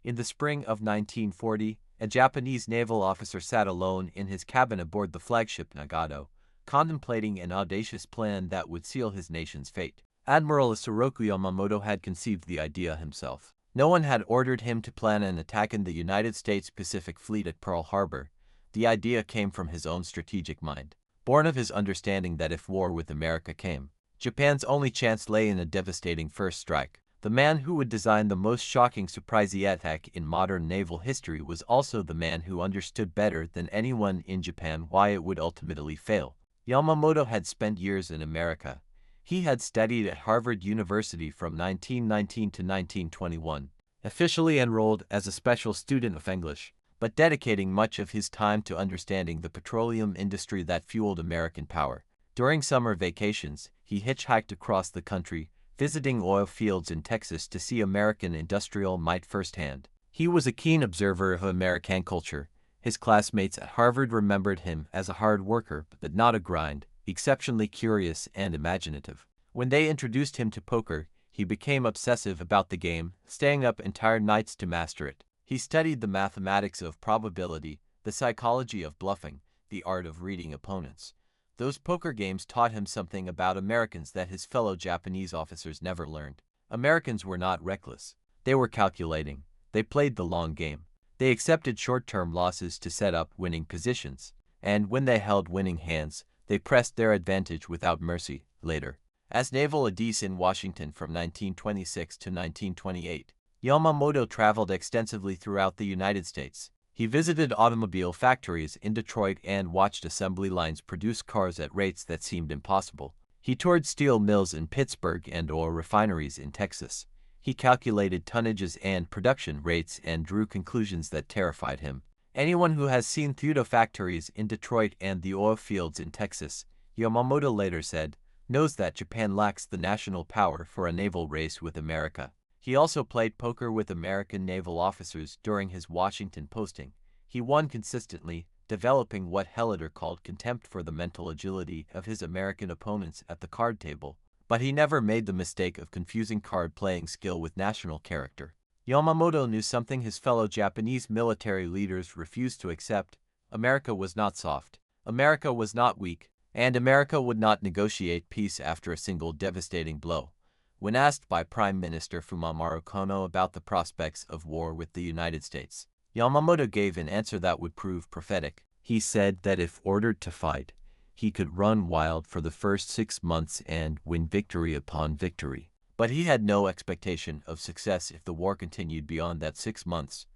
In the spring of 1940, a Japanese naval officer sat alone in his cabin aboard the flagship Nagato, contemplating an audacious plan that would seal his nation's fate. Admiral Isoroku Yamamoto had conceived the idea himself. No one had ordered him to plan an attack in the United States Pacific Fleet at Pearl Harbor. The idea came from his own strategic mind, born of his understanding that if war with America came, Japan's only chance lay in a devastating first strike. The man who would design the most shocking surprise attack in modern naval history was also the man who understood better than anyone in Japan why it would ultimately fail. Yamamoto had spent years in America. He had studied at Harvard University from 1919 to 1921, officially enrolled as a special student of English, but dedicating much of his time to understanding the petroleum industry that fueled American power. During summer vacations, he hitchhiked across the country, visiting oil fields in Texas to see American industrial might firsthand. He was a keen observer of American culture. His classmates at Harvard remembered him as a hard worker, but not a grind, exceptionally curious and imaginative. When they introduced him to poker, he became obsessive about the game, staying up entire nights to master it. He studied the mathematics of probability, the psychology of bluffing, the art of reading opponents. Those poker games taught him something about Americans that his fellow Japanese officers never learned. Americans were not reckless. They were calculating. They played the long game. They accepted short-term losses to set up winning positions, and when they held winning hands, they pressed their advantage without mercy later. As naval aide in Washington from 1926 to 1928, Yamamoto traveled extensively throughout the United States. He visited automobile factories in Detroit and watched assembly lines produce cars at rates that seemed impossible. He toured steel mills in Pittsburgh and oil refineries in Texas. He calculated tonnages and production rates and drew conclusions that terrified him. Anyone who has seen Thudo factories in Detroit and the oil fields in Texas, Yamamoto later said, knows that Japan lacks the national power for a naval race with America. He also played poker with American naval officers during his Washington posting. He won consistently, developing what Helleder called contempt for the mental agility of his American opponents at the card table. But he never made the mistake of confusing card-playing skill with national character. Yamamoto knew something his fellow Japanese military leaders refused to accept. America was not soft. America was not weak. And America would not negotiate peace after a single devastating blow. When asked by Prime Minister Fumimaro Kono about the prospects of war with the United States, Yamamoto gave an answer that would prove prophetic. He said that if ordered to fight, he could run wild for the first 6 months and win victory upon victory. But he had no expectation of success if the war continued beyond that 6 months.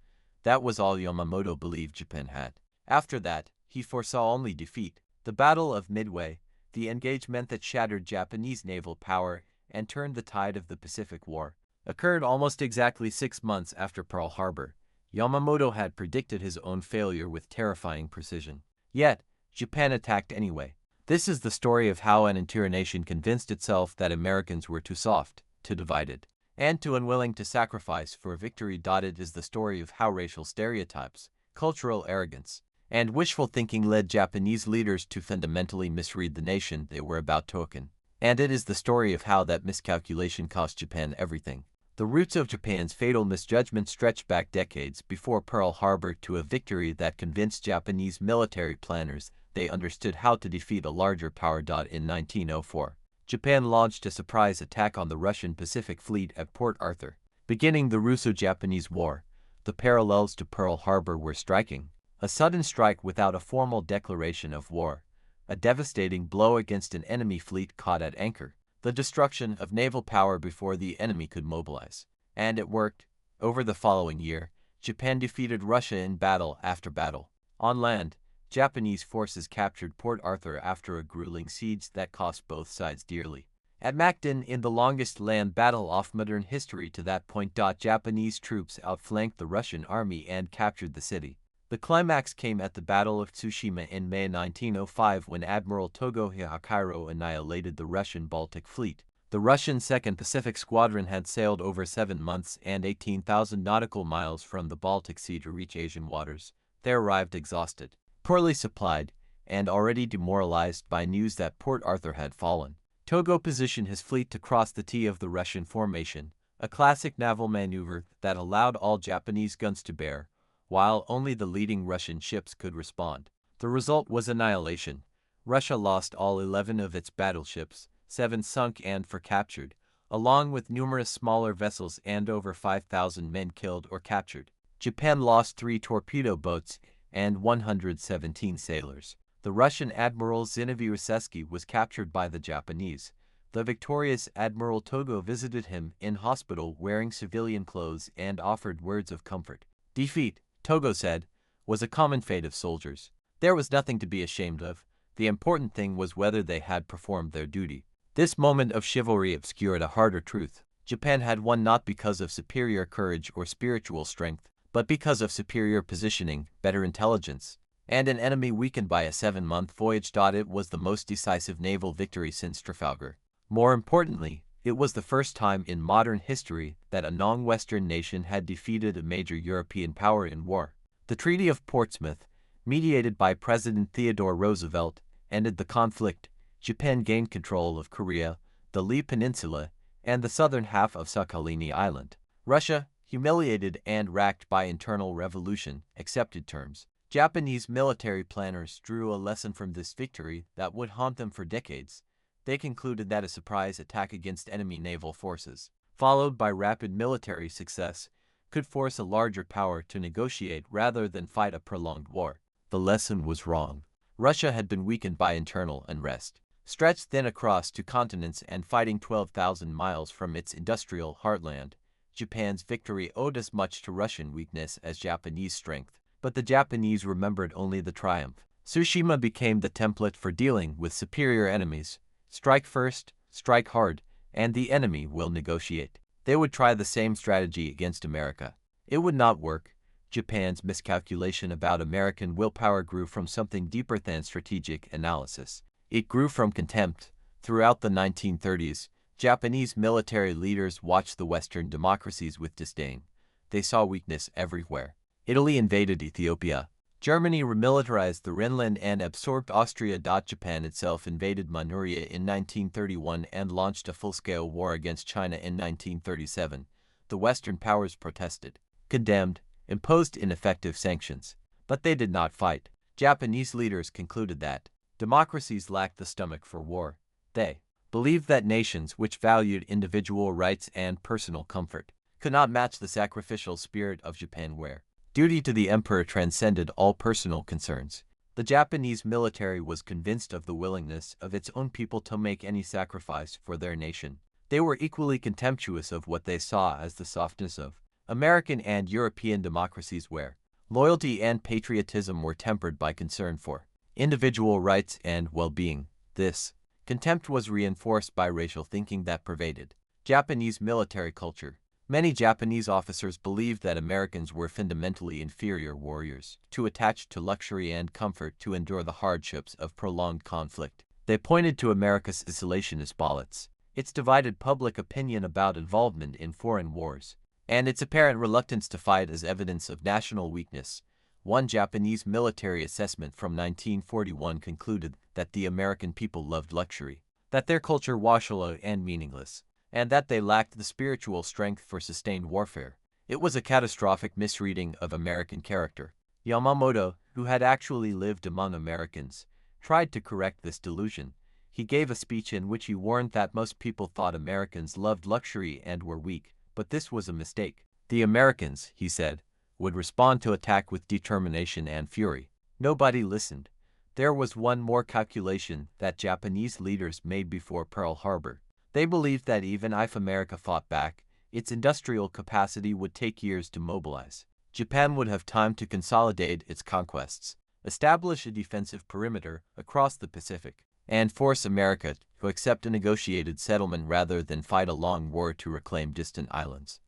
That was all Yamamoto believed Japan had. After that, he foresaw only defeat. The Battle of Midway, the engagement that shattered Japanese naval power and turned the tide of the Pacific War, occurred almost exactly 6 months after Pearl Harbor. Yamamoto had predicted his own failure with terrifying precision. Yet, Japan attacked anyway. This is the story of how an interior nation convinced itself that Americans were too soft, too divided, and too unwilling to sacrifice for victory. It is the story of how racial stereotypes, cultural arrogance, and wishful thinking led Japanese leaders to fundamentally misread the nation they were about to awaken. And it is the story of how that miscalculation cost Japan everything. The roots of Japan's fatal misjudgment stretch back decades before Pearl Harbor to a victory that convinced Japanese military planners they understood how to defeat a larger power. In 1904, Japan launched a surprise attack on the Russian Pacific Fleet at Port Arthur, beginning the Russo-Japanese War. The parallels to Pearl Harbor were striking. A sudden strike without a formal declaration of war, a devastating blow against an enemy fleet caught at anchor, the destruction of naval power before the enemy could mobilize. And it worked. Over the following year, Japan defeated Russia in battle after battle. On land, Japanese forces captured Port Arthur after a grueling siege that cost both sides dearly. At Macdon, in the longest land battle of modern history to that point, Japanese troops outflanked the Russian army and captured the city. The climax came at the Battle of Tsushima in May 1905 when Admiral Togo Hikairo annihilated the Russian Baltic Fleet. The Russian 2nd Pacific Squadron had sailed over 7 months and 18,000 nautical miles from the Baltic Sea to reach Asian waters. They arrived exhausted, poorly supplied, and already demoralized by news that Port Arthur had fallen. Togo positioned his fleet to cross the T of the Russian formation, a classic naval maneuver that allowed all Japanese guns to bear, while only the leading Russian ships could respond. The result was annihilation. Russia lost all 11 of its battleships, 7 sunk and 4 captured, along with numerous smaller vessels and over 5,000 men killed or captured. Japan lost 3 torpedo boats and 117 sailors. The Russian Admiral Zinoviev was captured by the Japanese. The victorious Admiral Togo visited him in hospital wearing civilian clothes and offered words of comfort. Defeat, Togo said, was a common fate of soldiers. There was nothing to be ashamed of. The important thing was whether they had performed their duty. This moment of chivalry obscured a harder truth. Japan had won not because of superior courage or spiritual strength, but because of superior positioning, better intelligence, and an enemy weakened by a 7-month voyage. It was the most decisive naval victory since Trafalgar. More importantly, it was the first time in modern history that a non-Western nation had defeated a major European power in war. The Treaty of Portsmouth, mediated by President Theodore Roosevelt, ended the conflict. Japan gained control of Korea, the Lee Peninsula, and the southern half of Sakhalin Island. Russia, humiliated and racked by internal revolution, accepted terms. Japanese military planners drew a lesson from this victory that would haunt them for decades. They concluded that a surprise attack against enemy naval forces, followed by rapid military success, could force a larger power to negotiate rather than fight a prolonged war. The lesson was wrong. Russia had been weakened by internal unrest, stretched thin across 2 continents and fighting 12,000 miles from its industrial heartland. Japan's victory owed as much to Russian weakness as Japanese strength, but the Japanese remembered only the triumph. Tsushima became the template for dealing with superior enemies. Strike first, strike hard, and the enemy will negotiate. They would try the same strategy against America. It would not work. Japan's miscalculation about American willpower grew from something deeper than strategic analysis. It grew from contempt. Throughout the 1930s, Japanese military leaders watched the Western democracies with disdain. They saw weakness everywhere. Italy invaded Ethiopia. Germany remilitarized the Rhineland and absorbed Austria. Japan itself invaded Manchuria in 1931 and launched a full-scale war against China in 1937. The Western powers protested, condemned, imposed ineffective sanctions, but they did not fight. Japanese leaders concluded that democracies lacked the stomach for war. They believed that nations which valued individual rights and personal comfort could not match the sacrificial spirit of Japan, where duty to the emperor transcended all personal concerns. The Japanese military was convinced of the willingness of its own people to make any sacrifice for their nation. They were equally contemptuous of what they saw as the softness of American and European democracies, where loyalty and patriotism were tempered by concern for individual rights and well-being. This contempt was reinforced by racial thinking that pervaded Japanese military culture. Many Japanese officers believed that Americans were fundamentally inferior warriors, too attached to luxury and comfort to endure the hardships of prolonged conflict. They pointed to America's isolationist policies, its divided public opinion about involvement in foreign wars, and its apparent reluctance to fight as evidence of national weakness. One Japanese military assessment from 1941 concluded that the American people loved luxury, that their culture was shallow and meaningless, and that they lacked the spiritual strength for sustained warfare. It was a catastrophic misreading of American character. Yamamoto, who had actually lived among Americans, tried to correct this delusion. He gave a speech in which he warned that most people thought Americans loved luxury and were weak, but this was a mistake. The Americans, he said, would respond to attack with determination and fury. Nobody listened. There was one more calculation that Japanese leaders made before Pearl Harbor. They believed that even if America fought back, its industrial capacity would take years to mobilize. Japan would have time to consolidate its conquests, establish a defensive perimeter across the Pacific, and force America to accept a negotiated settlement rather than fight a long war to reclaim distant islands.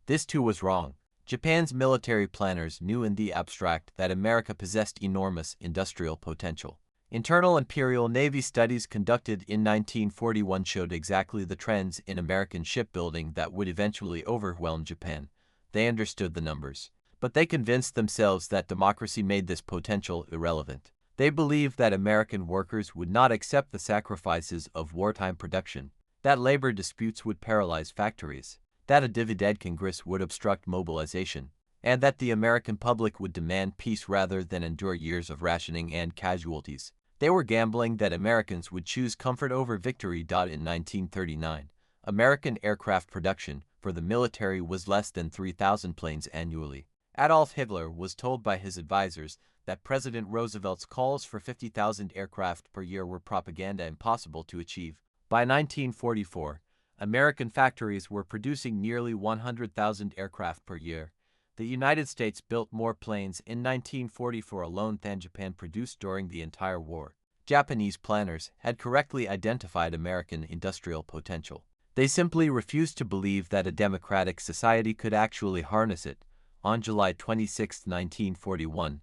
This too was wrong. Japan's military planners knew in the abstract that America possessed enormous industrial potential. Internal Imperial Navy studies conducted in 1941 showed exactly the trends in American shipbuilding that would eventually overwhelm Japan. They understood the numbers, but they convinced themselves that democracy made this potential irrelevant. They believed that American workers would not accept the sacrifices of wartime production, that labor disputes would paralyze factories, that a divided Congress would obstruct mobilization, and that the American public would demand peace rather than endure years of rationing and casualties. They were gambling that Americans would choose comfort over victory. In 1939, American aircraft production for the military was less than 3,000 planes annually. Adolf Hitler was told by his advisors that President Roosevelt's calls for 50,000 aircraft per year were propaganda impossible to achieve. By 1944, American factories were producing nearly 100,000 aircraft per year. The United States built more planes in 1944 alone than Japan produced during the entire war. Japanese planners had correctly identified American industrial potential. They simply refused to believe that a democratic society could actually harness it. On July 26, 1941,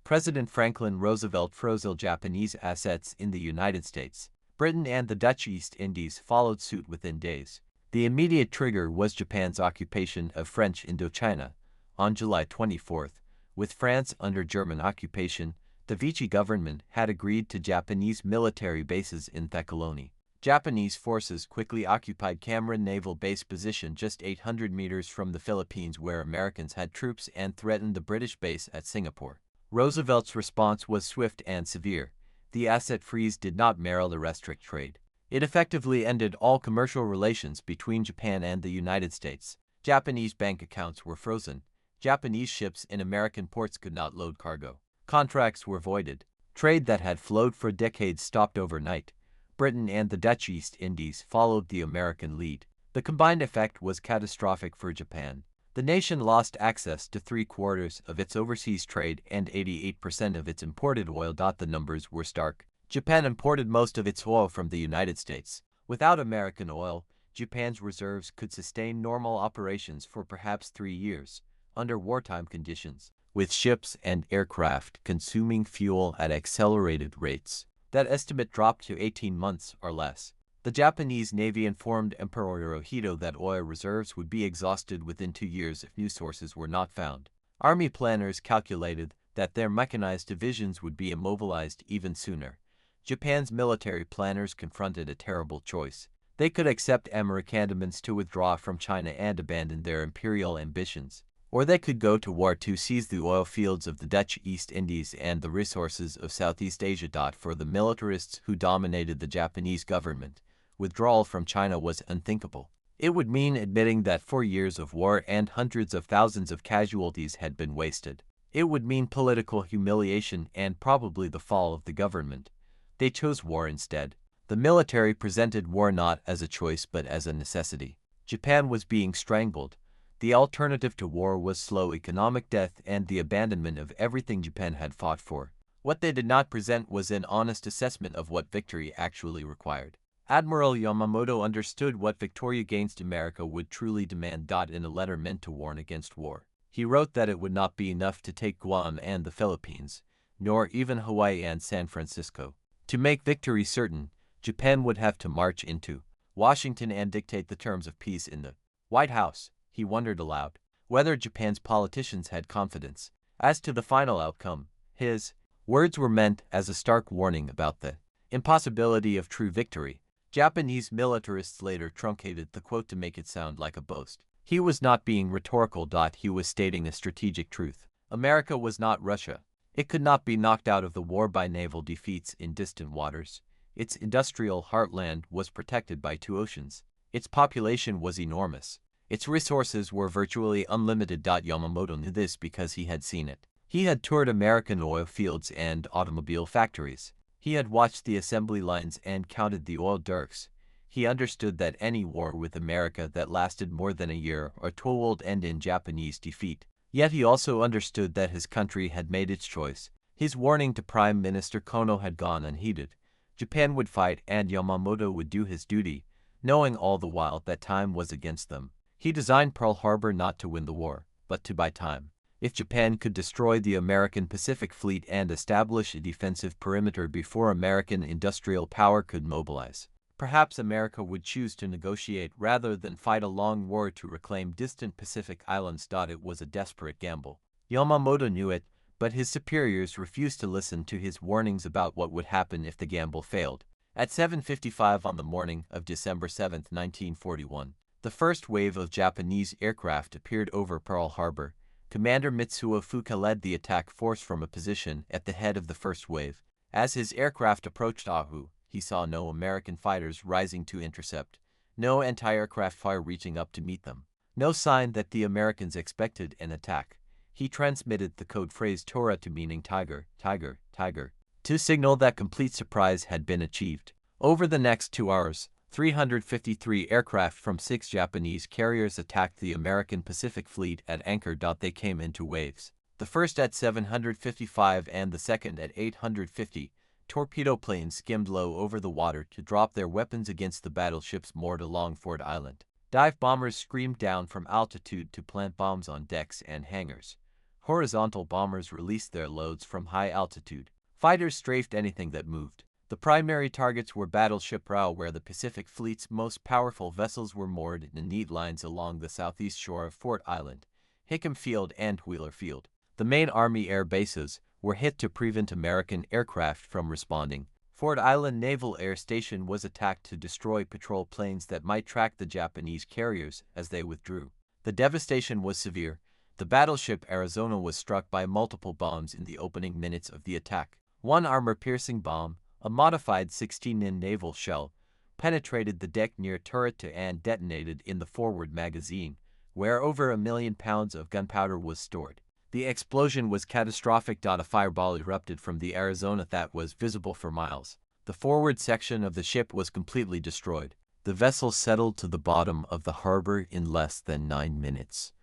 President Franklin Roosevelt froze all Japanese assets in the United States. Britain and the Dutch East Indies followed suit within days. The immediate trigger was Japan's occupation of French Indochina. On July 24, with France under German occupation, the Vichy government had agreed to Japanese military bases in the colony. Japanese forces quickly occupied Cameron Naval Base position just 800 meters from the Philippines, where Americans had troops, and threatened the British base at Singapore. Roosevelt's response was swift and severe. The asset freeze did not merely restrict trade. It effectively ended all commercial relations between Japan and the United States. Japanese bank accounts were frozen. Japanese ships in American ports could not load cargo. Contracts were voided. Trade that had flowed for decades stopped overnight. Britain and the Dutch East Indies followed the American lead. The combined effect was catastrophic for Japan. The nation lost access to 3/4 of its overseas trade and 88% of its imported oil. The numbers were stark. Japan imported most of its oil from the United States. Without American oil, Japan's reserves could sustain normal operations for perhaps 3 years, under wartime conditions, with ships and aircraft consuming fuel at accelerated rates. That estimate dropped to 18 months or less. The Japanese Navy informed Emperor Hirohito that oil reserves would be exhausted within 2 years if new sources were not found. Army planners calculated that their mechanized divisions would be immobilized even sooner. Japan's military planners confronted a terrible choice. They could accept American demands to withdraw from China and abandon their imperial ambitions, or they could go to war to seize the oil fields of the Dutch East Indies and the resources of Southeast Asia. For the militarists who dominated the Japanese government, withdrawal from China was unthinkable. It would mean admitting that 4 years of war and hundreds of thousands of casualties had been wasted. It would mean political humiliation and probably the fall of the government. They chose war instead. The military presented war not as a choice but as a necessity. Japan was being strangled. The alternative to war was slow economic death and the abandonment of everything Japan had fought for. What they did not present was an honest assessment of what victory actually required. Admiral Yamamoto understood what victory against America would truly demand. In a letter meant to warn against war, he wrote that it would not be enough to take Guam and the Philippines, nor even Hawaii and San Francisco. To make victory certain, Japan would have to march into Washington and dictate the terms of peace in the White House. He wondered aloud whether Japan's politicians had confidence as to the final outcome. His words were meant as a stark warning about the impossibility of true victory. Japanese militarists later truncated the quote to make it sound like a boast. He was not being rhetorical. He was stating a strategic truth. America was not Russia. It could not be knocked out of the war by naval defeats in distant waters. Its industrial heartland was protected by 2 oceans. Its population was enormous. Its resources were virtually unlimited. Yamamoto knew this because he had seen it. He had toured American oil fields and automobile factories. He had watched the assembly lines and counted the oil derricks. He understood that any war with America that lasted more than a year or two would end in Japanese defeat. Yet he also understood that his country had made its choice. His warning to Prime Minister Kono had gone unheeded. Japan would fight and Yamamoto would do his duty, knowing all the while that time was against them. He designed Pearl Harbor not to win the war, but to buy time. If Japan could destroy the American Pacific Fleet and establish a defensive perimeter before American industrial power could mobilize, perhaps America would choose to negotiate rather than fight a long war to reclaim distant Pacific islands. It was a desperate gamble. Yamamoto knew it, but his superiors refused to listen to his warnings about what would happen if the gamble failed. At 7:55 on the morning of December 7, 1941, The first wave of Japanese aircraft appeared over Pearl Harbor. Commander Mitsuo Fuka led the attack force from a position at the head of the first wave. As his aircraft approached Oahu, he saw no American fighters rising to intercept, no anti-aircraft fire reaching up to meet them. No sign that the Americans expected an attack. He transmitted the code phrase Tora to meaning tiger, tiger, tiger, to signal that complete surprise had been achieved. Over the next 2 hours, 353 aircraft from 6 Japanese carriers attacked the American Pacific Fleet at anchor. They came into waves. The first at 755 and the second at 850. Torpedo planes skimmed low over the water to drop their weapons against the battleships moored along Ford Island. Dive bombers screamed down from altitude to plant bombs on decks and hangars. Horizontal bombers released their loads from high altitude. Fighters strafed anything that moved. The primary targets were Battleship Rao, where the Pacific Fleet's most powerful vessels were moored in neat lines along the southeast shore of Fort Island, Hickam Field and Wheeler Field. The main Army air bases were hit to prevent American aircraft from responding. Fort Island Naval Air Station was attacked to destroy patrol planes that might track the Japanese carriers as they withdrew. The devastation was severe. The battleship Arizona was struck by multiple bombs in the opening minutes of the attack. One armor-piercing bomb, a modified 16-in naval shell, penetrated the deck near turret and detonated in the forward magazine, where over 1 million pounds of gunpowder was stored. The explosion was catastrophic. A fireball erupted from the Arizona that was visible for miles. The forward section of the ship was completely destroyed. The vessel settled to the bottom of the harbor in less than 9 minutes.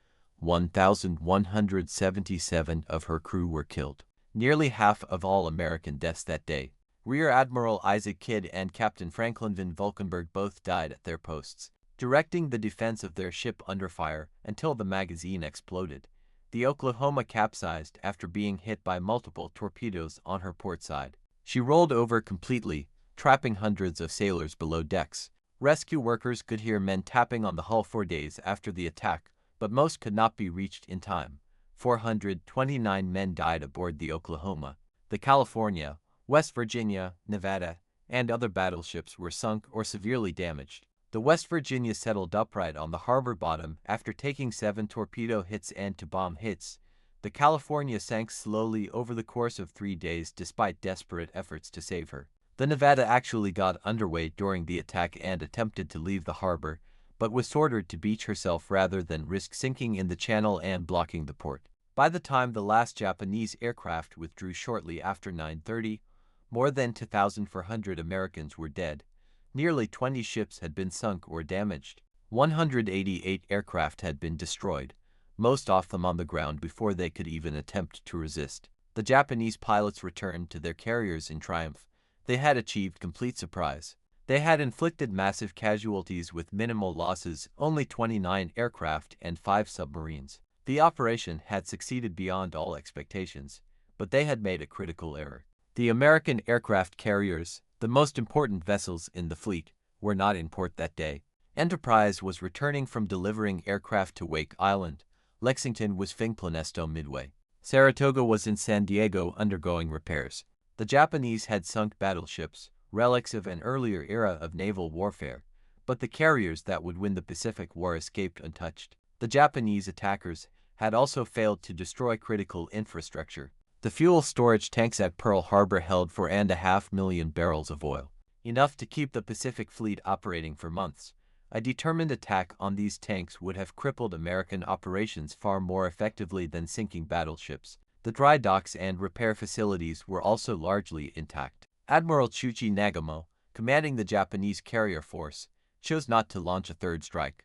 1,177 of her crew were killed. Nearly half of all American deaths that day. Rear Admiral Isaac Kidd and Captain Franklin Van Valkenburg both died at their posts, directing the defense of their ship under fire until the magazine exploded. The Oklahoma capsized after being hit by multiple torpedoes on her port side. She rolled over completely, trapping hundreds of sailors below decks. Rescue workers could hear men tapping on the hull for days after the attack, but most could not be reached in time. 429 men died aboard the Oklahoma. The California, West Virginia, Nevada, and other battleships were sunk or severely damaged. The West Virginia settled upright on the harbor bottom after taking 7 torpedo hits and 2 bomb hits. The California sank slowly over the course of 3 days despite desperate efforts to save her. The Nevada actually got underway during the attack and attempted to leave the harbor, but was ordered to beach herself rather than risk sinking in the channel and blocking the port. By the time the last Japanese aircraft withdrew shortly after 9:30, more than 2,400 Americans were dead. Nearly 20 ships had been sunk or damaged. 188 aircraft had been destroyed, most of them on the ground before they could even attempt to resist. The Japanese pilots returned to their carriers in triumph. They had achieved complete surprise. They had inflicted massive casualties with minimal losses, only 29 aircraft and 5 submarines. The operation had succeeded beyond all expectations, but they had made a critical error. The American aircraft carriers, the most important vessels in the fleet, were not in port that day. Enterprise was returning from delivering aircraft to Wake Island. Lexington was Fincplanesto Midway. Saratoga was in San Diego undergoing repairs. The Japanese had sunk battleships, relics of an earlier era of naval warfare, but the carriers that would win the Pacific War escaped untouched. The Japanese attackers had also failed to destroy critical infrastructure. The fuel storage tanks at Pearl Harbor held 4.5 million barrels of oil, enough to keep the Pacific Fleet operating for months. A determined attack on these tanks would have crippled American operations far more effectively than sinking battleships. The dry docks and repair facilities were also largely intact. Admiral Chuchi Nagamo, commanding the Japanese carrier force, chose not to launch a third strike.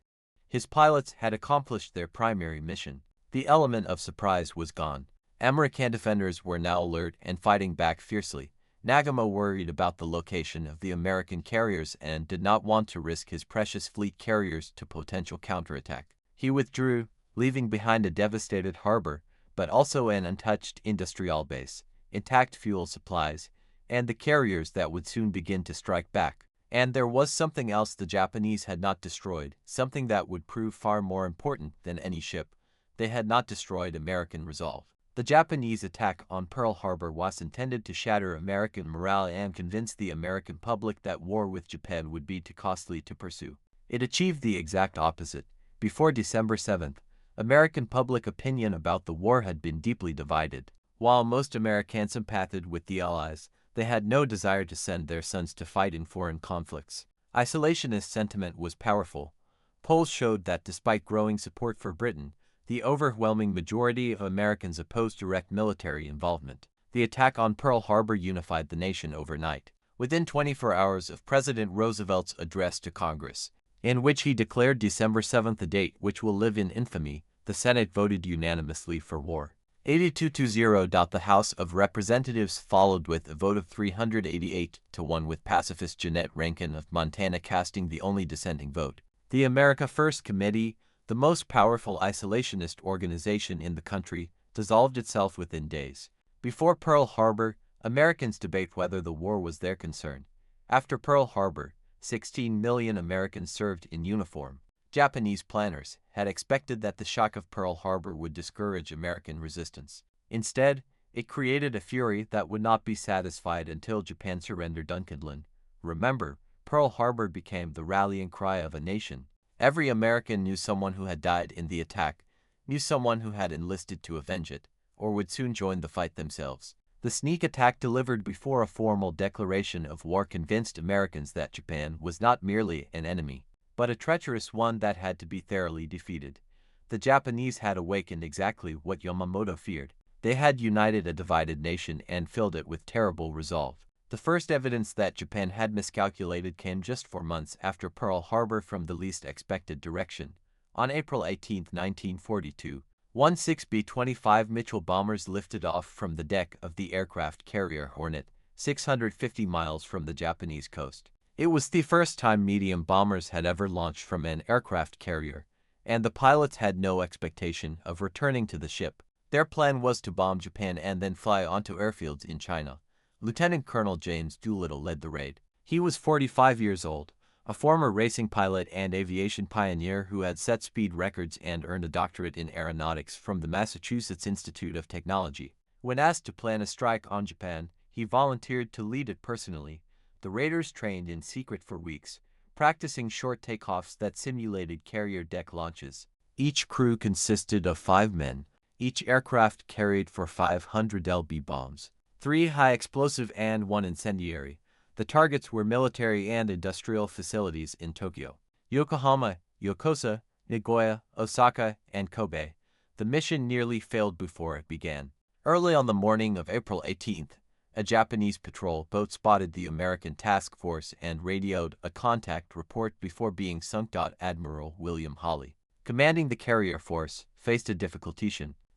His pilots had accomplished their primary mission. The element of surprise was gone. American defenders were now alert and fighting back fiercely. Nagamo worried about the location of the American carriers and did not want to risk his precious fleet carriers to potential counterattack. He withdrew, leaving behind a devastated harbor, but also an untouched industrial base, intact fuel supplies, and the carriers that would soon begin to strike back. And there was something else the Japanese had not destroyed, something that would prove far more important than any ship. They had not destroyed American resolve. The Japanese attack on Pearl Harbor was intended to shatter American morale and convince the American public that war with Japan would be too costly to pursue. It achieved the exact opposite. Before December 7th, American public opinion about the war had been deeply divided. While most Americans sympathized with the Allies, they had no desire to send their sons to fight in foreign conflicts. Isolationist sentiment was powerful. Polls showed that despite growing support for Britain, the overwhelming majority of Americans opposed direct military involvement. The attack on Pearl Harbor unified the nation overnight. Within 24 hours of President Roosevelt's address to Congress, in which he declared December 7th a date which will live in infamy, the Senate voted unanimously for war. 82-0. The House of Representatives followed with a vote of 388-1, with pacifist Jeannette Rankin of Montana casting the only dissenting vote. The America First Committee, the most powerful isolationist organization in the country, dissolved itself within days. Before Pearl Harbor, Americans debate whether the war was their concern. After Pearl Harbor, 16 million Americans served in uniform. Japanese planners had expected that the shock of Pearl Harbor would discourage American resistance. Instead, it created a fury that would not be satisfied until Japan surrendered Guadalcanal. Remember, Pearl Harbor became the rallying cry of a nation. Every American knew someone who had died in the attack, knew someone who had enlisted to avenge it, or would soon join the fight themselves. The sneak attack delivered before a formal declaration of war convinced Americans that Japan was not merely an enemy, but a treacherous one that had to be thoroughly defeated. The Japanese had awakened exactly what Yamamoto feared. They had united a divided nation and filled it with terrible resolve. The first evidence that Japan had miscalculated came just 4 months after Pearl Harbor from the least expected direction. On April 18, 1942, 16B-25 Mitchell bombers lifted off from the deck of the aircraft carrier Hornet, 650 miles from the Japanese coast. It was the first time medium bombers had ever launched from an aircraft carrier, and the pilots had no expectation of returning to the ship. Their plan was to bomb Japan and then fly onto airfields in China. Lieutenant Colonel James Doolittle led the raid. He was 45 years old, a former racing pilot and aviation pioneer who had set speed records and earned a doctorate in aeronautics from the Massachusetts Institute of Technology. When asked to plan a strike on Japan, he volunteered to lead it personally. The raiders trained in secret for weeks, practicing short takeoffs that simulated carrier deck launches. Each crew consisted of 5 men. Each aircraft carried 500 lb bombs, 3 high-explosive and 1 incendiary. The targets were military and industrial facilities in Tokyo, Yokohama, Yokosuka, Nagoya, Osaka, and Kobe. The mission nearly failed before it began. Early on the morning of April 18th, a Japanese patrol boat spotted the American task force and radioed a contact report before being sunk. Admiral William Hawley, commanding the carrier force, faced a difficulty.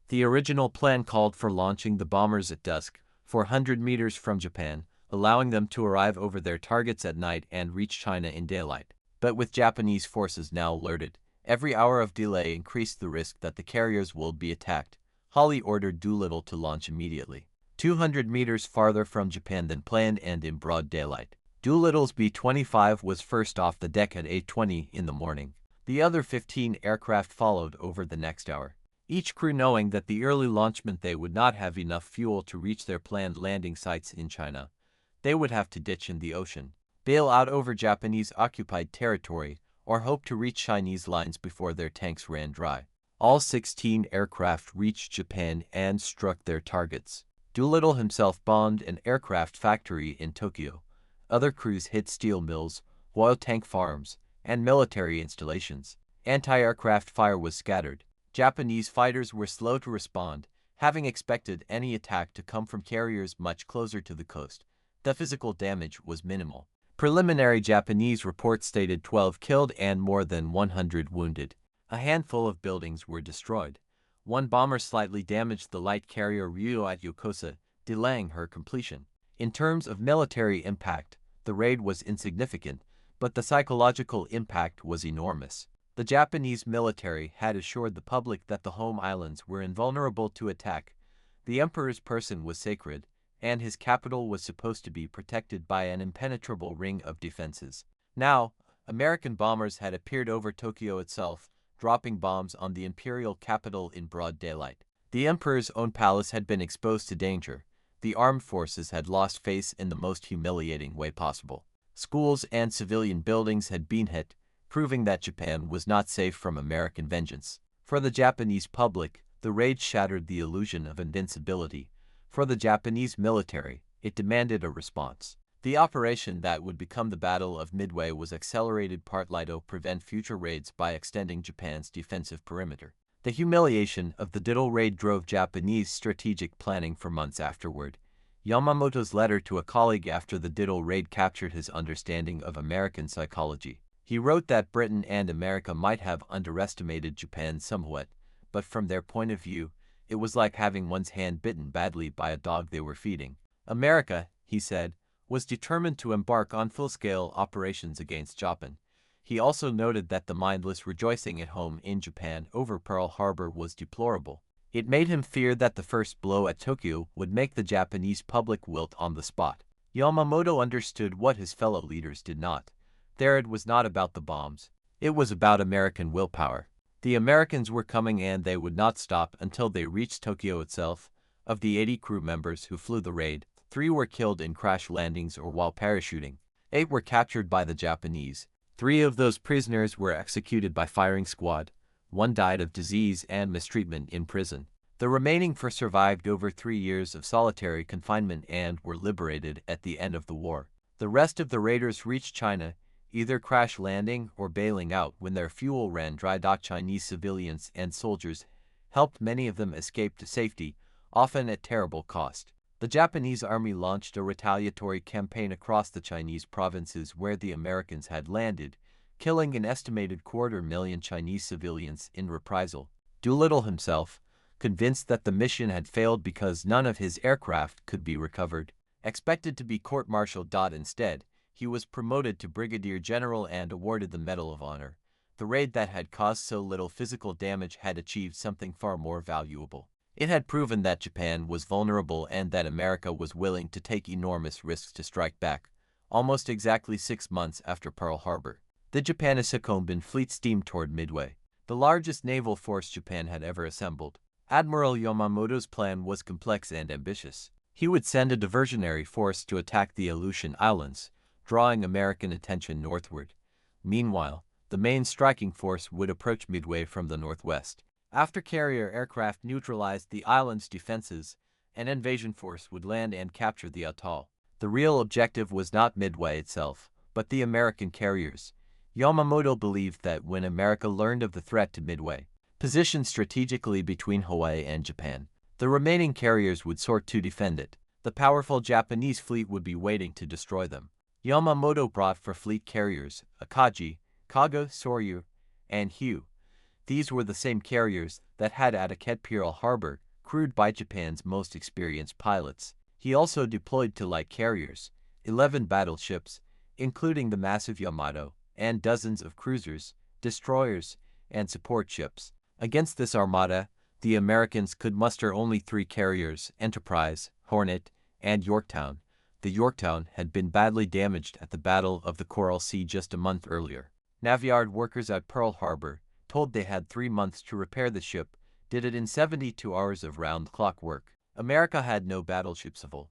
The original plan called for launching the bombers at dusk, 400 meters from Japan, allowing them to arrive over their targets at night and reach China in daylight. But with Japanese forces now alerted, every hour of delay increased the risk that the carriers would be attacked. Hawley ordered Doolittle to launch immediately, 200 meters farther from Japan than planned and in broad daylight. Doolittle's B-25 was first off the deck at 8:20 in the morning. The other 15 aircraft followed over the next hour, each crew knowing that the early launch meant they would not have enough fuel to reach their planned landing sites in China. They would have to ditch in the ocean, bail out over Japanese-occupied territory, or hope to reach Chinese lines before their tanks ran dry. All 16 aircraft reached Japan and struck their targets. Doolittle himself bombed an aircraft factory in Tokyo. Other crews hit steel mills, oil tank farms, and military installations. Anti-aircraft fire was scattered. Japanese fighters were slow to respond, having expected any attack to come from carriers much closer to the coast. The physical damage was minimal. Preliminary Japanese reports stated 12 killed and more than 100 wounded. A handful of buildings were destroyed. One bomber slightly damaged the light carrier Ryu at Yokosuka, delaying her completion. In terms of military impact, the raid was insignificant, but the psychological impact was enormous. The Japanese military had assured the public that the home islands were invulnerable to attack. The emperor's person was sacred, and his capital was supposed to be protected by an impenetrable ring of defenses. Now, American bombers had appeared over Tokyo itself, dropping bombs on the imperial capital in broad daylight. The emperor's own palace had been exposed to danger. The armed forces had lost face in the most humiliating way possible. Schools and civilian buildings had been hit. proving that Japan was not safe from American vengeance. For the Japanese public, the raid shattered the illusion of invincibility. For the Japanese military, it demanded a response. The operation that would become the Battle of Midway was accelerated partly to prevent future raids by extending Japan's defensive perimeter. The humiliation of the Diddle raid drove Japanese strategic planning for months afterward. Yamamoto's letter to a colleague after the Diddle raid captured his understanding of American psychology. He wrote that Britain and America might have underestimated Japan somewhat, but from their point of view, it was like having one's hand bitten badly by a dog they were feeding. America, he said, was determined to embark on full-scale operations against Japan. He also noted that the mindless rejoicing at home in Japan over Pearl Harbor was deplorable. It made him fear that the first blow at Tokyo would make the Japanese public wilt on the spot. Yamamoto understood what his fellow leaders did not. There it was not about the bombs. It was about American willpower. The Americans were coming and they would not stop until they reached Tokyo itself. Of the 80 crew members who flew the raid, 3 were killed in crash landings or while parachuting. 8 were captured by the Japanese. 3 of those prisoners were executed by firing squad. 1 died of disease and mistreatment in prison. The remaining 4 survived over 3 years of solitary confinement and were liberated at the end of the war. The rest of the raiders reached China, either crash landing or bailing out when their fuel ran dry. Chinese civilians and soldiers helped many of them escape to safety, often at terrible cost. The Japanese army launched a retaliatory campaign across the Chinese provinces where the Americans had landed, killing an estimated 250,000 Chinese civilians in reprisal. Doolittle himself, convinced that the mission had failed because none of his aircraft could be recovered, expected to be court-martialed. Instead, he was promoted to brigadier general and awarded the Medal of Honor. The raid that had caused so little physical damage had achieved something far more valuable. It had proven that Japan was vulnerable and that America was willing to take enormous risks to strike back. Almost exactly 6 months after Pearl Harbor, the Japanese fleet steamed toward Midway, the largest naval force Japan had ever assembled. Admiral Yamamoto's plan was complex and ambitious. He would send a diversionary force to attack the Aleutian Islands, drawing American attention northward. Meanwhile, the main striking force would approach Midway from the northwest. After carrier aircraft neutralized the island's defenses, an invasion force would land and capture the atoll. The real objective was not Midway itself, but the American carriers. Yamamoto believed that when America learned of the threat to Midway, positioned strategically between Hawaii and Japan, the remaining carriers would sort to defend it. The powerful Japanese fleet would be waiting to destroy them. Yamamoto brought 4 fleet carriers, Akagi, Kaga, Soryu, and Hugh. These were the same carriers that had attacked Pearl Harbor, crewed by Japan's most experienced pilots. He also deployed 2 light carriers, 11 battleships, including the massive Yamato, and dozens of cruisers, destroyers, and support ships. Against this armada, the Americans could muster only 3 carriers, Enterprise, Hornet, and Yorktown. The Yorktown had been badly damaged at the Battle of the Coral Sea just a month earlier. Navy-Yard workers at Pearl Harbor, told they had 3 months to repair the ship, did it in 72 hours of round-the-clock work. America had no battleships available.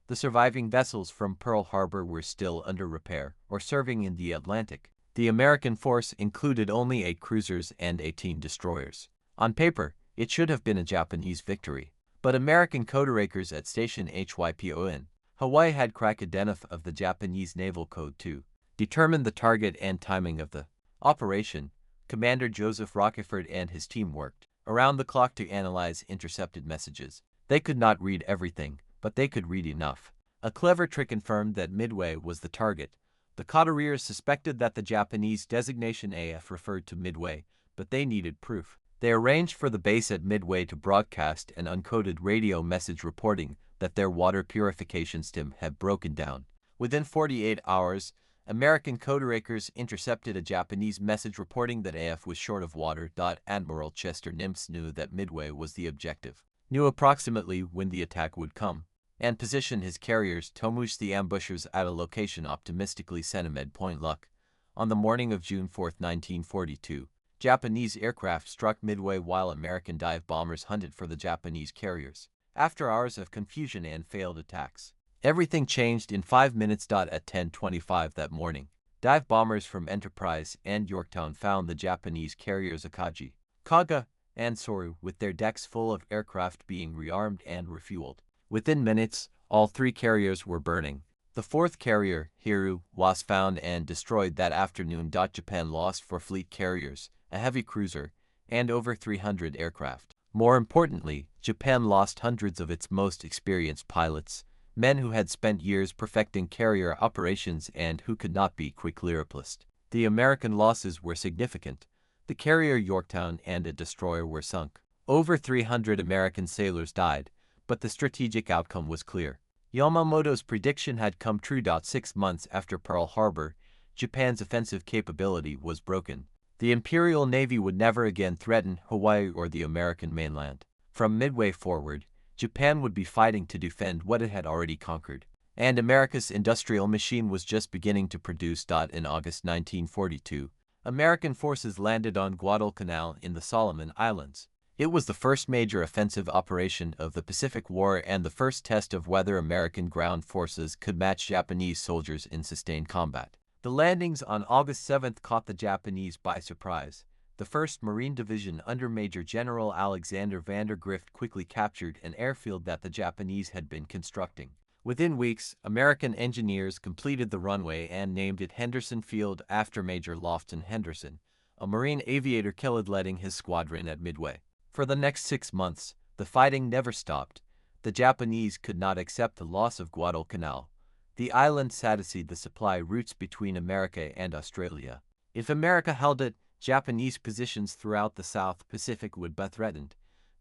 The surviving vessels from Pearl Harbor were still under repair or serving in the Atlantic. The American force included only 8 cruisers and 18 destroyers. On paper, it should have been a Japanese victory, but American coderakers at Station Hypon, Hawaii had cracked enough of the Japanese Naval Code to determine the target and timing of the operation. Commander Joseph Rockeford and his team worked around the clock to analyze intercepted messages. They could not read everything, but they could read enough. A clever trick confirmed that Midway was the target. The couriers suspected that the Japanese designation AF referred to Midway, but they needed proof. They arranged for the base at Midway to broadcast an uncoded radio message reporting that their water purification system had broken down. Within 48 hours, American coderakers intercepted a Japanese message reporting that AF was short of water. Admiral Chester Nimitz knew that Midway was the objective, knew approximately when the attack would come, and positioned his carriers to ambush the ambushers at a location optimistically centimeter Point Luck. On the morning of June 4, 1942, Japanese aircraft struck Midway while American dive bombers hunted for the Japanese carriers. After hours of confusion and failed attacks, everything changed in 5 minutes. At 10:25 that morning, Dive bombers from Enterprise and Yorktown found the Japanese carriers Akagi, Kaga, and Soru with their decks full of aircraft being rearmed and refueled. Within minutes, all three carriers were burning. The fourth carrier, Hiru, was found and destroyed that afternoon. Japan lost 4 fleet carriers, a heavy cruiser, and over 300 aircraft. More importantly, Japan lost hundreds of its most experienced pilots, men who had spent years perfecting carrier operations and who could not be quickly replaced. The American losses were significant. The carrier Yorktown and a destroyer were sunk. Over 300 American sailors died, but the strategic outcome was clear. Yamamoto's prediction had come true. 6 months after Pearl Harbor, Japan's offensive capability was broken. The Imperial Navy would never again threaten Hawaii or the American mainland. From Midway forward, Japan would be fighting to defend what it had already conquered. And America's industrial machine was just beginning to produce. In August 1942, American forces landed on Guadalcanal in the Solomon Islands. It was the first major offensive operation of the Pacific War and the first test of whether American ground forces could match Japanese soldiers in sustained combat. The landings on August 7th caught the Japanese by surprise. The 1st Marine Division under Major General Alexander Vandergrift quickly captured an airfield that the Japanese had been constructing. Within weeks, American engineers completed the runway and named it Henderson Field after Major Lofton Henderson, a Marine aviator killed leading his squadron at Midway. For the next 6 months, the fighting never stopped. The Japanese could not accept the loss of Guadalcanal. The island satisfied the supply routes between America and Australia. If America held it, Japanese positions throughout the South Pacific would be threatened.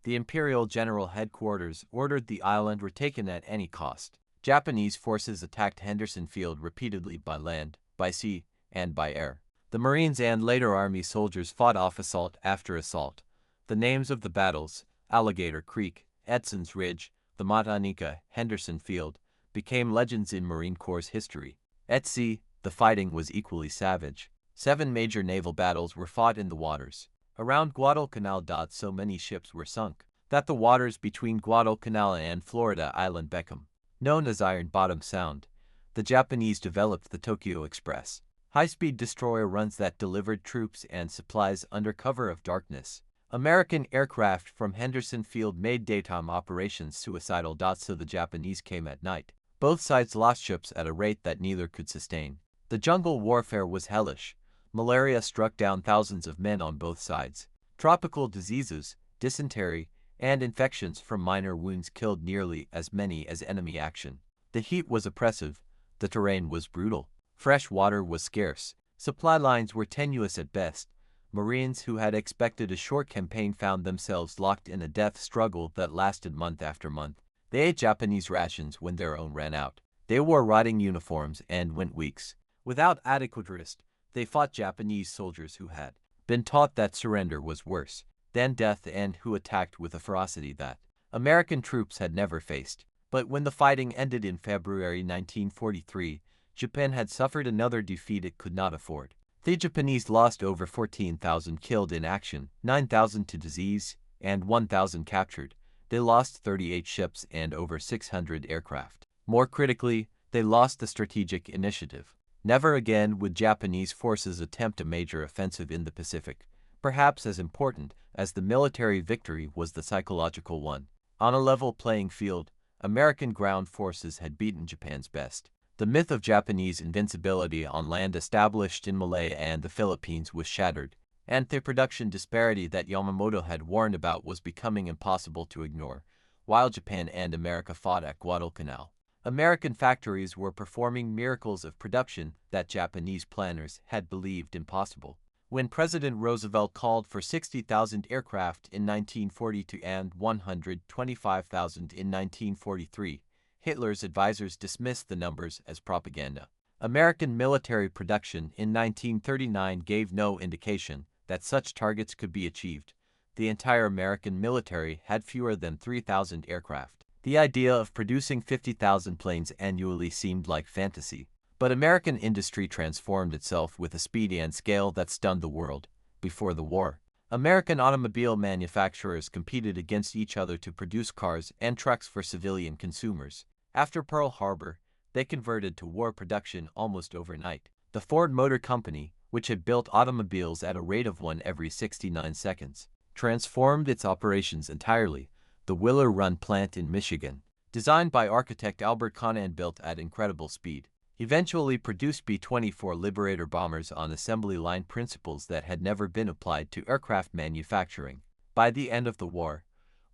The Imperial General Headquarters ordered the island retaken at any cost. Japanese forces attacked Henderson Field repeatedly by land, by sea, and by air. The Marines and later Army soldiers fought off assault after assault. The names of the battles, Alligator Creek, Edson's Ridge, the Matanika, Henderson Field, became legends in Marine Corps history. At sea, the fighting was equally savage. 7 major naval battles were fought in the waters. Around Guadalcanal. So many ships were sunk that the waters between Guadalcanal and Florida Island became known as Iron Bottom Sound. The Japanese developed the Tokyo Express, high-speed destroyer runs that delivered troops and supplies under cover of darkness. American aircraft from Henderson Field made daytime operations suicidal. So the Japanese came at night. Both sides lost ships at a rate that neither could sustain. The jungle warfare was hellish. Malaria struck down thousands of men on both sides. Tropical diseases, dysentery, and infections from minor wounds killed nearly as many as enemy action. The heat was oppressive. The terrain was brutal. Fresh water was scarce. Supply lines were tenuous at best. Marines who had expected a short campaign found themselves locked in a death struggle that lasted month after month. They ate Japanese rations when their own ran out. They wore rotting uniforms and went weeks. Without adequate rest, they fought Japanese soldiers who had been taught that surrender was worse than death and who attacked with a ferocity that American troops had never faced. But when the fighting ended in February 1943, Japan had suffered another defeat it could not afford. The Japanese lost over 14,000 killed in action, 9,000 to disease, and 1,000 captured. They lost 38 ships and over 600 aircraft. More critically, they lost the strategic initiative. Never again would Japanese forces attempt a major offensive in the Pacific. Perhaps as important as the military victory was the psychological one. On a level playing field, American ground forces had beaten Japan's best. The myth of Japanese invincibility on land established in Malaya and the Philippines was shattered, and the production disparity that Yamamoto had warned about was becoming impossible to ignore, while Japan and America fought at Guadalcanal. American factories were performing miracles of production that Japanese planners had believed impossible. When President Roosevelt called for 60,000 aircraft in 1942 and 125,000 in 1943, Hitler's advisors dismissed the numbers as propaganda. American military production in 1939 gave no indication that such targets could be achieved. The entire American military had fewer than 3,000 aircraft. The idea of producing 50,000 planes annually seemed like fantasy. But American industry transformed itself with a speed and scale that stunned the world. Before the war, American automobile manufacturers competed against each other to produce cars and trucks for civilian consumers. After Pearl Harbor, they converted to war production almost overnight. The Ford Motor Company, which had built automobiles at a rate of one every 69 seconds, transformed its operations entirely. The Willow Run plant in Michigan, designed by architect Albert Kahn and built at incredible speed, eventually produced B-24 Liberator bombers on assembly line principles that had never been applied to aircraft manufacturing. By the end of the war,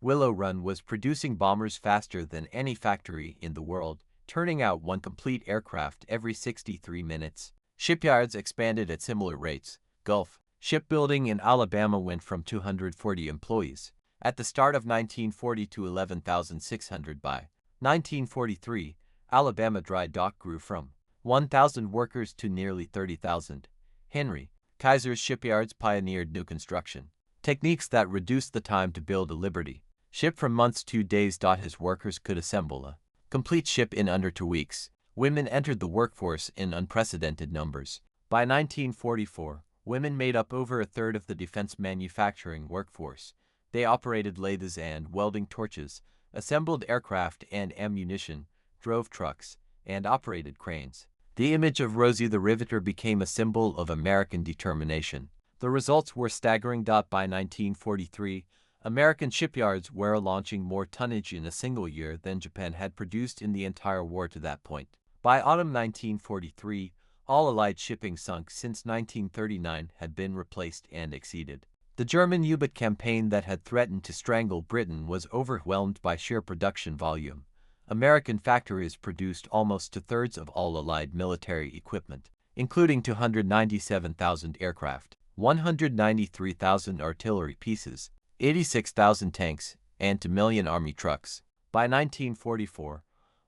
Willow Run was producing bombers faster than any factory in the world, turning out one complete aircraft every 63 minutes. Shipyards expanded at similar rates. Gulf Shipbuilding in Alabama went from 240 employees at the start of 1940 to 11,600 by 1943. Alabama Dry Dock grew from 1,000 workers to nearly 30,000. Henry Kaiser's shipyards pioneered new construction techniques that reduced the time to build a Liberty ship from months to days. His workers could assemble a complete ship in under 2 weeks. Women entered the workforce in unprecedented numbers. By 1944, women made up over a third of the defense manufacturing workforce. They operated lathes and welding torches, assembled aircraft and ammunition, drove trucks, and operated cranes. The image of Rosie the Riveter became a symbol of American determination. The results were staggering. By 1943, American shipyards were launching more tonnage in a single year than Japan had produced in the entire war to that point. By autumn 1943, all Allied shipping sunk since 1939 had been replaced and exceeded. The German U-boat campaign that had threatened to strangle Britain was overwhelmed by sheer production volume. American factories produced almost 2/3 of all Allied military equipment, including 297,000 aircraft, 193,000 artillery pieces, 86,000 tanks, and 2 million army trucks. By 1944,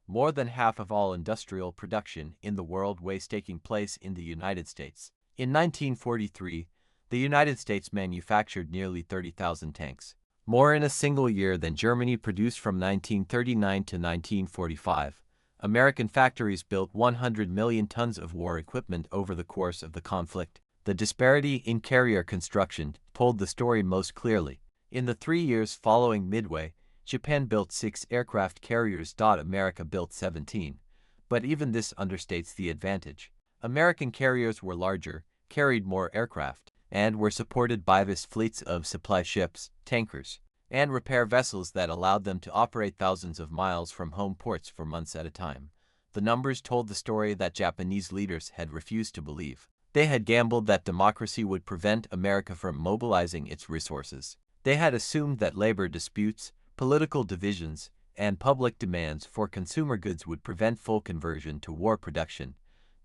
more than half of all industrial production in the world was taking place in the United States. In 1943, the United States manufactured nearly 30,000 tanks, more in a single year than Germany produced from 1939 to 1945. American factories built 100 million tons of war equipment over the course of the conflict. The disparity in carrier construction told the story most clearly. In the 3 years following Midway, Japan built 6 aircraft carriers. America built 17. But even this understates the advantage. American carriers were larger, carried more aircraft, and were supported by vast fleets of supply ships, tankers, and repair vessels that allowed them to operate thousands of miles from home ports for months at a time. The numbers told the story that Japanese leaders had refused to believe. They had gambled that democracy would prevent America from mobilizing its resources. They had assumed that labor disputes, political divisions, and public demands for consumer goods would prevent full conversion to war production.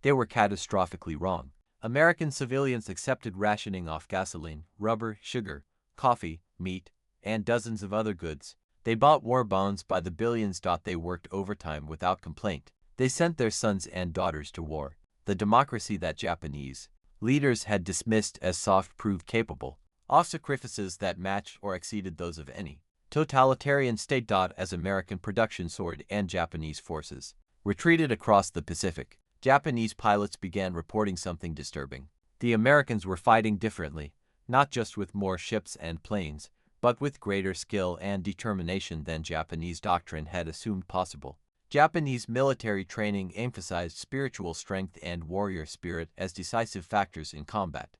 They were catastrophically wrong. American civilians accepted rationing off gasoline, rubber, sugar, coffee, meat, and dozens of other goods. They bought war bonds by the billions. They worked overtime without complaint. They sent their sons and daughters to war. The democracy that Japanese leaders had dismissed as soft proved capable of sacrifices that matched or exceeded those of any totalitarian state. As American production soared and Japanese forces retreated across the Pacific, Japanese pilots began reporting something disturbing. The Americans were fighting differently, not just with more ships and planes, but with greater skill and determination than Japanese doctrine had assumed possible. Japanese military training emphasized spiritual strength and warrior spirit as decisive factors in combat.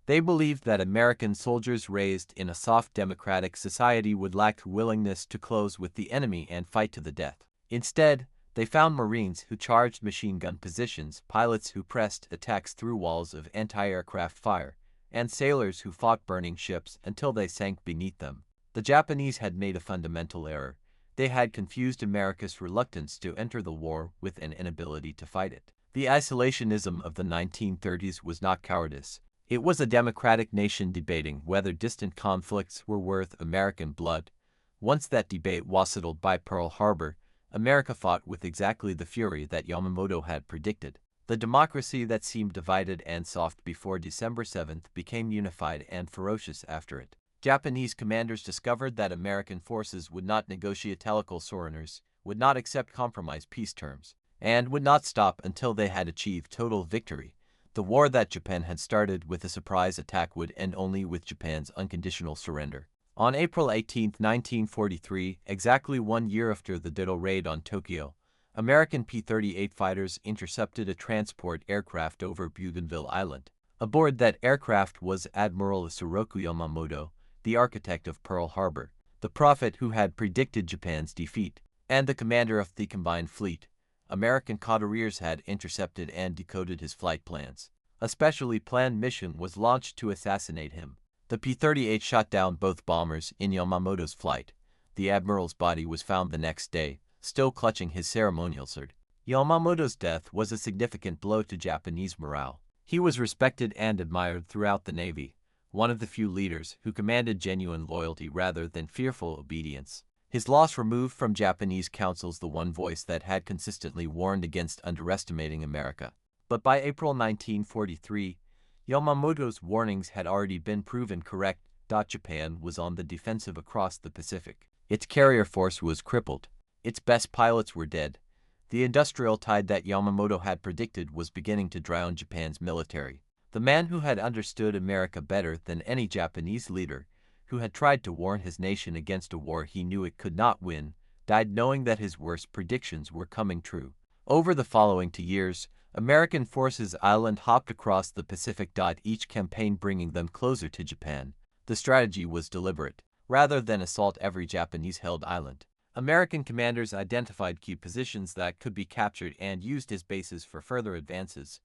They believed that American soldiers raised in a soft democratic society would lack willingness to close with the enemy and fight to the death. Instead, they found Marines who charged machine gun positions, pilots who pressed attacks through walls of anti-aircraft fire, and sailors who fought burning ships until they sank beneath them. The Japanese had made a fundamental error. They had confused America's reluctance to enter the war with an inability to fight it. The isolationism of the 1930s was not cowardice. It was a democratic nation debating whether distant conflicts were worth American blood. Once that debate was settled by Pearl Harbor, America fought with exactly the fury that Yamamoto had predicted. The democracy that seemed divided and soft before December 7th became unified and ferocious after it. Japanese commanders discovered that American forces would not negotiate telecal surrenders, would not accept compromise peace terms, and would not stop until they had achieved total victory. The war that Japan had started with a surprise attack would end only with Japan's unconditional surrender. On April 18, 1943, exactly 1 year after the Ditto raid on Tokyo, American P-38 fighters intercepted a transport aircraft over Bougainville Island. Aboard that aircraft was Admiral Isoroku Yamamoto, the architect of Pearl Harbor, the prophet who had predicted Japan's defeat, and the commander of the combined fleet. American couriers had intercepted and decoded his flight plans. A specially planned mission was launched to assassinate him. The P-38 shot down both bombers in Yamamoto's flight. The admiral's body was found the next day, still clutching his ceremonial sword. Yamamoto's death was a significant blow to Japanese morale. He was respected and admired throughout the Navy, one of the few leaders who commanded genuine loyalty rather than fearful obedience. His loss removed from Japanese councils the one voice that had consistently warned against underestimating America. But by April 1943, Yamamoto's warnings had already been proven correct. Japan was on the defensive across the Pacific. Its carrier force was crippled. Its best pilots were dead. The industrial tide that Yamamoto had predicted was beginning to drown Japan's military. The man who had understood America better than any Japanese leader, who had tried to warn his nation against a war he knew it could not win, died knowing that his worst predictions were coming true. Over the following 2 years, American forces island hopped across the Pacific. Each campaign bringing them closer to Japan. The strategy was deliberate. Rather than assault every Japanese-held island, American commanders identified key positions that could be captured and used as bases for further advances.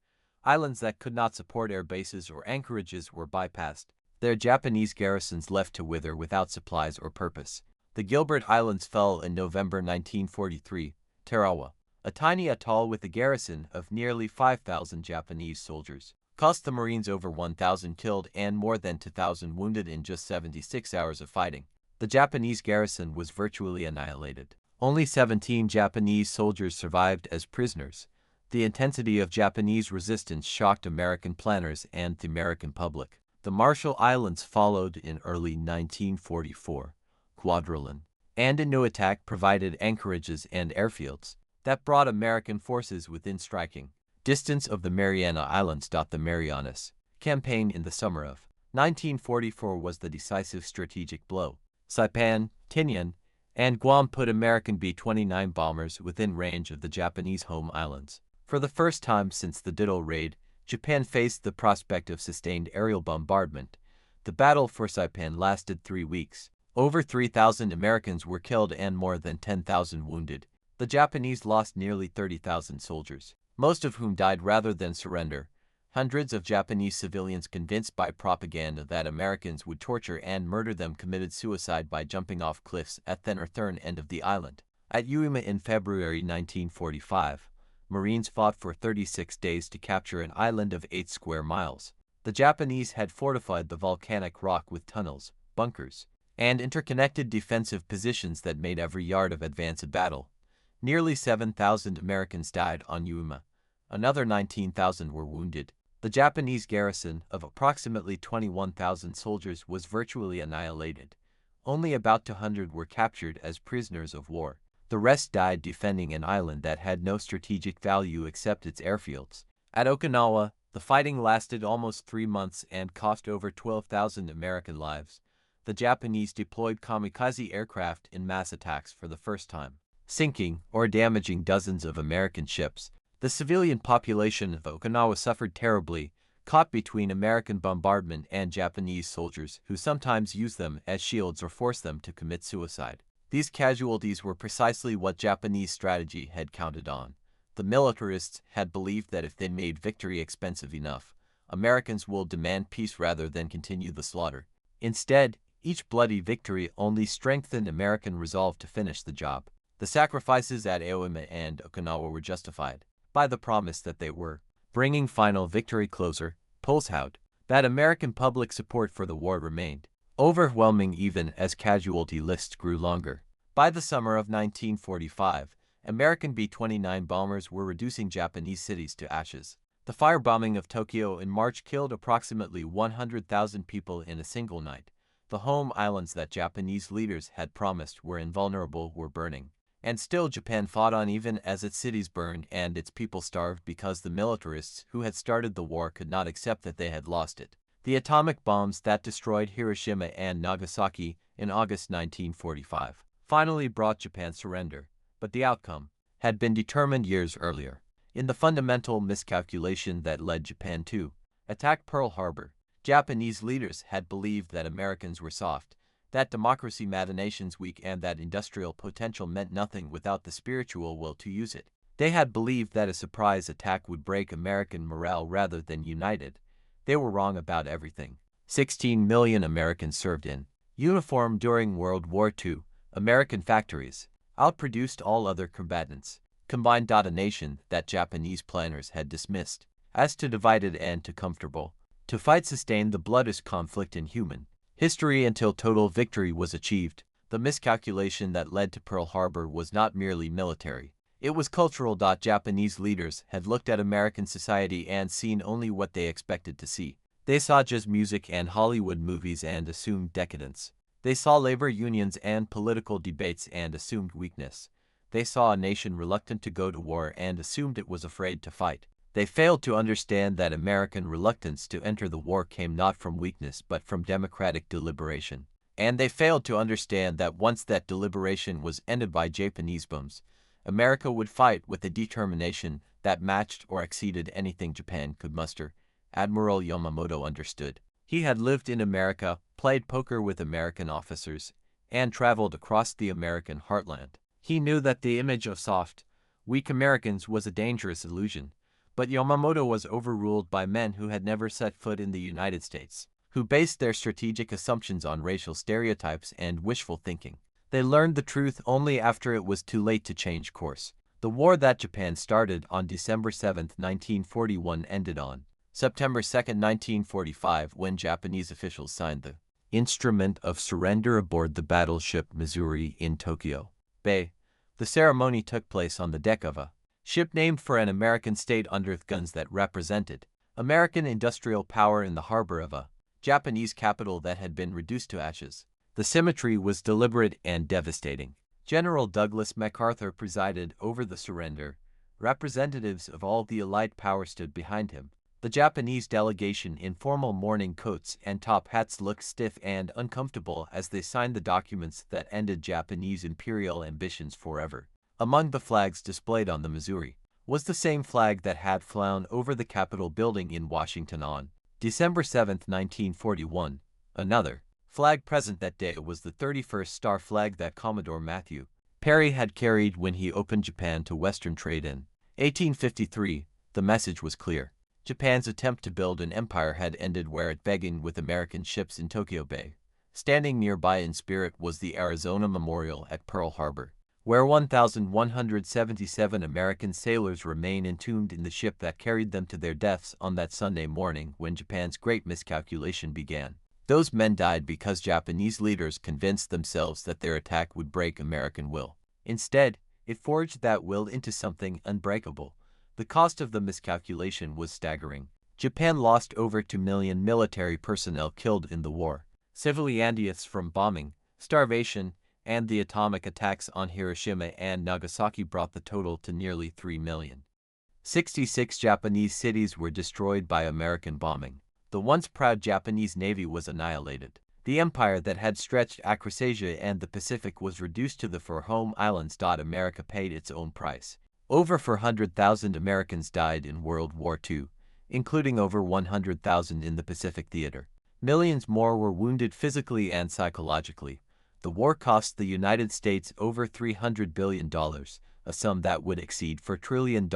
Islands that could not support air bases or anchorages were bypassed, their Japanese garrisons left to wither without supplies or purpose. The Gilbert Islands fell in November 1943. Tarawa, a tiny atoll with a garrison of nearly 5,000 Japanese soldiers, cost the Marines over 1,000 killed and more than 2,000 wounded in just 76 hours of fighting. The Japanese garrison was virtually annihilated. Only 17 Japanese soldiers survived as prisoners. The intensity of Japanese resistance shocked American planners and the American public. The Marshall Islands followed in early 1944. Guadalcanal and a new attack provided anchorages and airfields that brought American forces within striking distance of the Mariana Islands. The Marianas Campaign in the summer of 1944 was the decisive strategic blow. Saipan, Tinian, and Guam put American B-29 bombers within range of the Japanese home islands. For the first time since the Ditto raid, Japan faced the prospect of sustained aerial bombardment. The battle for Saipan lasted 3 weeks. Over 3,000 Americans were killed and more than 10,000 wounded. The Japanese lost nearly 30,000 soldiers, most of whom died rather than surrender. Hundreds of Japanese civilians, convinced by propaganda that Americans would torture and murder them, committed suicide by jumping off cliffs at the northern end of the island. At Uima in February 1945, Marines fought for 36 days to capture an island of 8 square miles. The Japanese had fortified the volcanic rock with tunnels, bunkers, and interconnected defensive positions that made every yard of advance a battle. Nearly 7,000 Americans died on Uima. Another 19,000 were wounded. The Japanese garrison of approximately 21,000 soldiers was virtually annihilated. Only about 200 were captured as prisoners of war. The rest died defending an island that had no strategic value except its airfields. At Okinawa, the fighting lasted almost 3 months and cost over 12,000 American lives. The Japanese deployed kamikaze aircraft in mass attacks for the first time, sinking or damaging dozens of American ships. The civilian population of Okinawa suffered terribly, caught between American bombardment and Japanese soldiers who sometimes used them as shields or forced them to commit suicide. These casualties were precisely what Japanese strategy had counted on. The militarists had believed that if they made victory expensive enough, Americans would demand peace rather than continue the slaughter. Instead, each bloody victory only strengthened American resolve to finish the job. The sacrifices at Aoima and Okinawa were justified by the promise that they were bringing final victory closer. Pulsehout, that American public support for the war remained overwhelming even as casualty lists grew longer. By the summer of 1945, American B-29 bombers were reducing Japanese cities to ashes. The firebombing of Tokyo in March killed approximately 100,000 people in a single night. The home islands that Japanese leaders had promised were invulnerable were burning. And still Japan fought on even as its cities burned and its people starved because the militarists who had started the war could not accept that they had lost it. The atomic bombs that destroyed Hiroshima and Nagasaki in August 1945 finally brought Japan's surrender, but the outcome, had been determined years earlier. In the fundamental miscalculation that led Japan to attack Pearl Harbor, Japanese leaders had believed that Americans were soft, that democracy made nations weak, and that industrial potential meant nothing without the spiritual will to use it. They had believed that a surprise attack would break American morale rather than unite it. They were wrong about everything. 16 million Americans served in uniform during World War II. American factories outproduced all other combatants, combined. A nation that Japanese planners had dismissed as too divided and too comfortable to fight sustained the bloodiest conflict in human history until total victory was achieved. The miscalculation that led to Pearl Harbor was not merely military. It was cultural. Japanese leaders had looked at American society and seen only what they expected to see. They saw jazz music and Hollywood movies and assumed decadence. They saw labor unions and political debates and assumed weakness. They saw a nation reluctant to go to war and assumed it was afraid to fight. They failed to understand that American reluctance to enter the war came not from weakness but from democratic deliberation. And they failed to understand that once that deliberation was ended by Japanese bombs, America would fight with a determination that matched or exceeded anything Japan could muster. Admiral Yamamoto understood. He had lived in America, played poker with American officers, and traveled across the American heartland. He knew that the image of soft, weak Americans was a dangerous illusion, but Yamamoto was overruled by men who had never set foot in the United States, who based their strategic assumptions on racial stereotypes and wishful thinking. They learned the truth only after it was too late to change course. The war that Japan started on December 7, 1941 ended on September 2, 1945, when Japanese officials signed the instrument of surrender aboard the battleship Missouri in Tokyo Bay. The ceremony took place on the deck of a ship named for an American state under guns that represented American industrial power in the harbor of a Japanese capital that had been reduced to ashes. The symmetry was deliberate and devastating. General Douglas MacArthur presided over the surrender. Representatives of all the Allied powers stood behind him. The Japanese delegation in formal morning coats and top hats looked stiff and uncomfortable as they signed the documents that ended Japanese imperial ambitions forever. Among the flags displayed on the Missouri was the same flag that had flown over the Capitol building in Washington on December 7, 1941. Another flag present that day was the 31st star flag that Commodore Matthew Perry had carried when he opened Japan to Western trade in 1853. The message was clear. Japan's attempt to build an empire had ended where it began, with American ships in Tokyo Bay. Standing nearby in spirit was the Arizona Memorial at Pearl Harbor, where 1,177 American sailors remain entombed in the ship that carried them to their deaths on that Sunday morning when Japan's great miscalculation began. Those men died because Japanese leaders convinced themselves that their attack would break American will. Instead, it forged that will into something unbreakable. The cost of the miscalculation was staggering. Japan lost over 2 million military personnel killed in the war. Civilian deaths from bombing, starvation, and the atomic attacks on Hiroshima and Nagasaki brought the total to nearly 3 million. 66 Japanese cities were destroyed by American bombing. The once proud Japanese Navy was annihilated. The empire that had stretched across Asia and the Pacific was reduced to the four home islands. America paid its own price. Over 400,000 Americans died in World War II, including over 100,000 in the Pacific theater. Millions more were wounded physically and psychologically. The war cost the United States over $300 billion, a sum that would exceed $4 trillion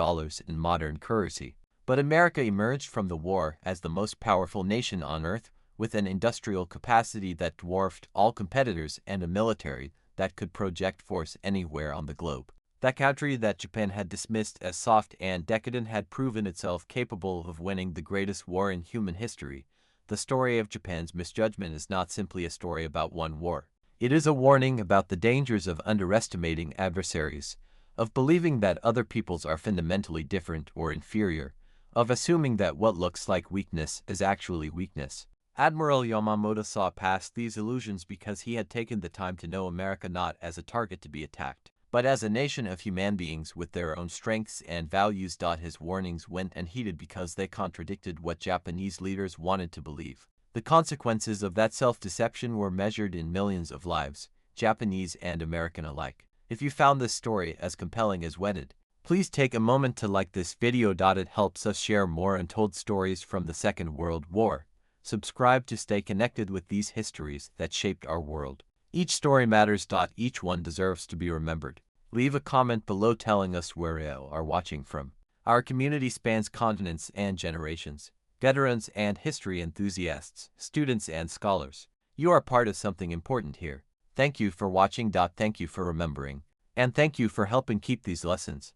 in modern currency. But America emerged from the war as the most powerful nation on Earth, with an industrial capacity that dwarfed all competitors and a military that could project force anywhere on the globe. That country that Japan had dismissed as soft and decadent had proven itself capable of winning the greatest war in human history. The story of Japan's misjudgment is not simply a story about one war. It is a warning about the dangers of underestimating adversaries, of believing that other peoples are fundamentally different or inferior, of assuming that what looks like weakness is actually weakness. Admiral Yamamoto saw past these illusions because he had taken the time to know America not as a target to be attacked, but as a nation of human beings with their own strengths and values. His warnings went unheeded because they contradicted what Japanese leaders wanted to believe. The consequences of that self-deception were measured in millions of lives, Japanese and American alike. If you found this story as compelling as Wedded, please take a moment to like this video. It helps us share more untold stories from the Second World War. Subscribe to stay connected with these histories that shaped our world. Each story matters. Each one deserves to be remembered. Leave a comment below telling us where you are watching from. Our community spans continents and generations. Veterans and history enthusiasts, students and scholars. You are part of something important here. Thank you for watching. Thank you for remembering. And thank you for helping keep these lessons